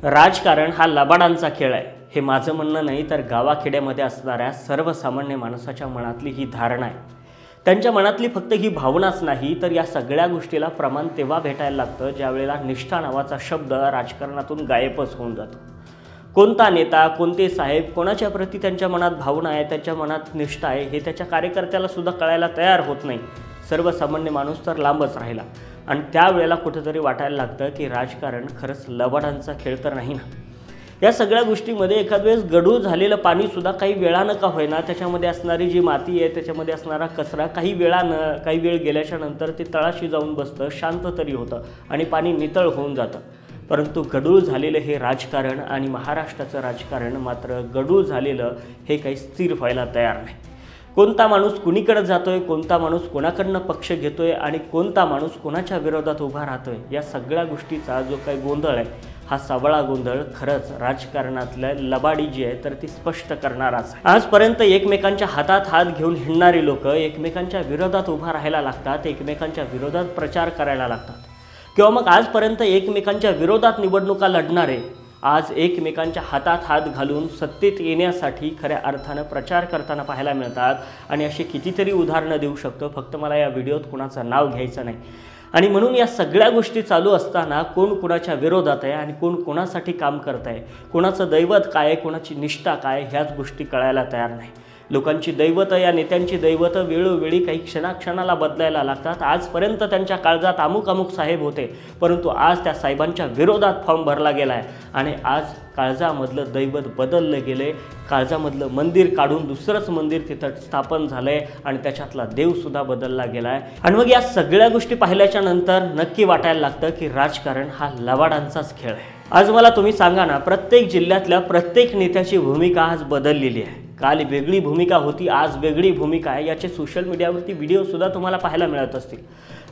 राजकारण हा लबाडांचा खेळ आहे हे माझं म्हणणं नाही, तर गावाखेड्यामध्ये असणाऱ्या सर्वसामान्य माणसाच्या मनातली ही धारणा आहे। त्यांच्या मनातली फक्त ही भावनाच नाही, तर या सगळ्या गोष्टीला प्रमाण तेव्हा भेटायला लागतं ज्यावेळेला निष्ठा नावाचा शब्द राजकारणातून गायबच होऊन जातो। कोणता नेता, कोणते साहेब, कोणाच्या प्रती त्यांच्या मनात भावना आहे, त्यांच्या मनात निष्ठा आहे हे त्याच्या कार्यकर्त्याला सुद्धा कळायला तयार होत नाही। सर्वसामान्य माणूस तर लांबच राहिला आणि त्यावेळेला कुठेतरी वाटायला लागतं की राजकारण खरंच लबाडांचा खेळ तर नाही ना। या सगळ्या गोष्टींमध्ये एखाद वेळेस गढूळ झालेलं पाणी सुद्धा काही वेळानं का होईना, त्याच्यामध्ये असणारी जी माती आहे, त्याच्यामध्ये असणारा कचरा काही वेळ गेल्याच्या नंतर ते तळाशी जाऊन बसतं, शांत तरी होतं आणि पाणी नितळ होऊन जातं। परंतु गढूळ झालेलं हे राजकारण आणि महाराष्ट्राचं राजकारण मात्र गढूळ झालेलं हे काही स्थिर व्हायला तयार नाही। कोणता माणूस कुणीकडे जातोय, कोणता माणूस कोणाकडनं पक्ष घेतोय आणि कोणता माणूस कोणाच्या विरोधात उभा राहतोय, या सगळ्या गोष्टीचा जो काही गोंधळ आहे हा सावळा गोंधळ खरंच राजकारणातल्या लबाडी जी आहे तर ती स्पष्ट करणाराच आहे। आजपर्यंत एकमेकांच्या हातात हात घेऊन हिंडणारी लोक एकमेकांच्या विरोधात उभा राहायला लागतात, एकमेकांच्या विरोधात प्रचार करायला लागतात, किंवा मग आजपर्यंत एकमेकांच्या विरोधात निवडणुका लढणारे आज एकमेकांच्या हातात हात घालून सत्तेत येण्यासाठी खऱ्या अर्थानं प्रचार करताना पाहायला मिळतात। आणि अशी कितीतरी उदाहरणं देऊ शकतो, फक्त मला या व्हिडिओत कुणाचं नाव घ्यायचं नाही। आणि म्हणून या सगळ्या गोष्टी चालू असताना कोण कुणाच्या विरोधात आहे आणि कोण कोणासाठी काम करत आहे, कोणाचं दैवत काय आहे, कोणाची निष्ठा काय, ह्याच गोष्टी कळायला तयार नाही। लोकांची दैवतं, या नेत्यांची दैवतं वेळोवेळी काही क्षणाक्षणाला बदलायला लागतात। आजपर्यंत त्यांच्या काळजात अमुक साहेब होते, परंतु आज त्या साहेबांच्या विरोधात फॉर्म भरला गेला आहे आणि आज काळजामधलं दैवत बदललं गेले, काळजामधलं मंदिर काढून दुसरंच मंदिर तिथं स्थापन झालं आहे आणि त्याच्यातला देवसुद्धा बदलला गेला आहे। आणि मग या सगळ्या गोष्टी पाहिल्याच्या नंतर नक्की वाटायला लागतं की राजकारण हा लबाडांचाच खेळ आहे। आज मला तुम्ही सांगा ना, प्रत्येक जिल्ह्यातल्या प्रत्येक नेत्याची भूमिका आज बदललेली आहे। काल वेगळी भूमिका होती, आज वेगळी भूमिका आहे। याचे सोशल मीडियावरती व्हिडिओसुद्धा तुम्हाला पाहायला मिळत असतील।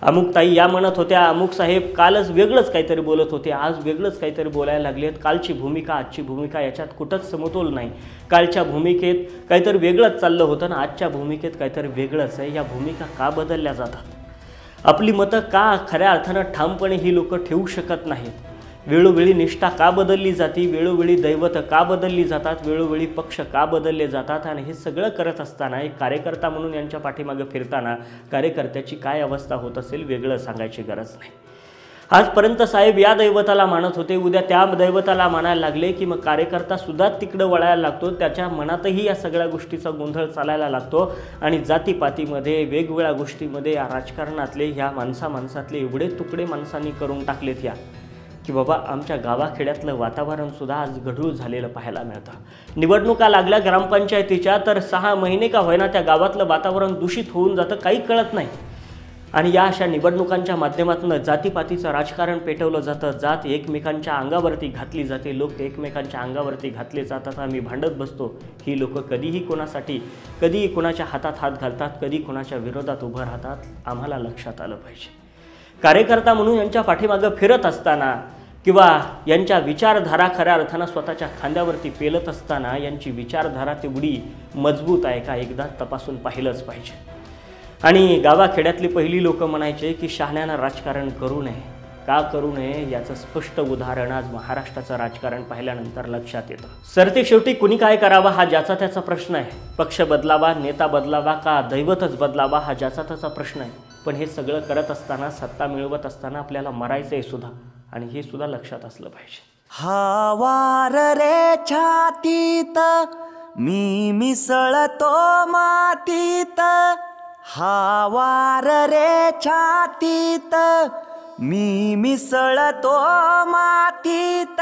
अमुक ताई या म्हणत होत्या, अमुक साहेब कालच वेगळंच काहीतरी बोलत होते, आज वेगळंच काहीतरी बोलायला लागलेत। कालची भूमिका आजची भूमिका याच्यात कुठंच समतोल नाही। कालच्या भूमिकेत काहीतरी वेगळंच चाललं होतं ना आजच्या भूमिकेत काहीतरी वेगळंच आहे। या भूमिका का बदलल्या जातात? आपली मतं का खऱ्या अर्थानं ठामपणे ही लोक ठेवू शकत नाहीत? वेळोवेळी निष्ठा का बदलली जाते, वेळोवेळी दैवत का बदलली जातात, वेळोवेळी पक्ष का बदलले जातात? आणि हे सगळं करत असताना एक कार्यकर्ता म्हणून यांच्या पाठीमागे फिरताना कार्यकर्त्याची काय अवस्था होत असेल वेगळं सांगायची गरज नाही। आजपर्यंत साहेब या दैवताला मानत होते, उद्या त्या दैवताला मानायला लागले की मग कार्यकर्ता सुद्धा तिकडं वळायला लागतो, त्याच्या मनातही या सगळ्या गोष्टीचा गोंधळ चालायला लागतो। आणि जातीपातीमध्ये वेगवेगळ्या गोष्टीमध्ये या राजकारणातले ह्या माणसातले एवढे तुकडे माणसांनी करून टाकलेत या की बाबा आमच्या गावाखेड्यातलं वातावरणसुद्धा आज गढूळ झालेलं पाहायला मिळतं। निवडणुका लागल्या ग्रामपंचायतीच्या तर 6 महिने का होईना त्या गावातलं वातावरण दूषित होऊन जातं, काही कळत नाही। आणि या अशा निवडणुकांच्या माध्यमातून जातीपातीचं राजकारण पेटवलं जातं, जात एकमेकांच्या अंगावरती घातली जाते, लोक एकमेकांच्या अंगावरती घातले जातात, आम्ही भांडत बसतो। ही लोक कधीही कोणासाठी, कधीही कोणाच्या हातात हात घालतात, कधी कोणाच्या विरोधात उभं राहतात, आम्हाला लक्षात आलं पाहिजे। कार्यकर्ता म्हणून यांच्या पाठीमागं फिरत असताना किंवा यांच्या विचारधारा खऱ्या अर्थानं स्वतःच्या खांद्यावरती पेलत असताना यांची विचारधारा तेवढी मजबूत आहे का एकदा तपासून पाहिलंच पाहिजे। आणि गावाखेड्यातली पहिली लोक म्हणायचे की शहाण्यानं राजकारण करू नये, का करू नये याचं स्पष्ट उदाहरण आज महाराष्ट्राचं राजकारण पाहिल्यानंतर लक्षात येतं। सरते शेवटी कुणी काय करावं हा ज्याचा त्याचा प्रश्न आहे। पक्ष बदलावा, नेता बदलावा का दैवतच बदलावा हा ज्याचा त्याचा प्रश्न आहे। पण हे सगळं करत असताना, सत्ता मिळवत असताना आपल्याला मरायचं आहे सुद्धा, आणि हे सुद्धा लक्षात असलं पाहिजे। हा वार रे छातीत मी मिसळतो मातीत, हा वार रे छातीत मी मिसळतो मातीत।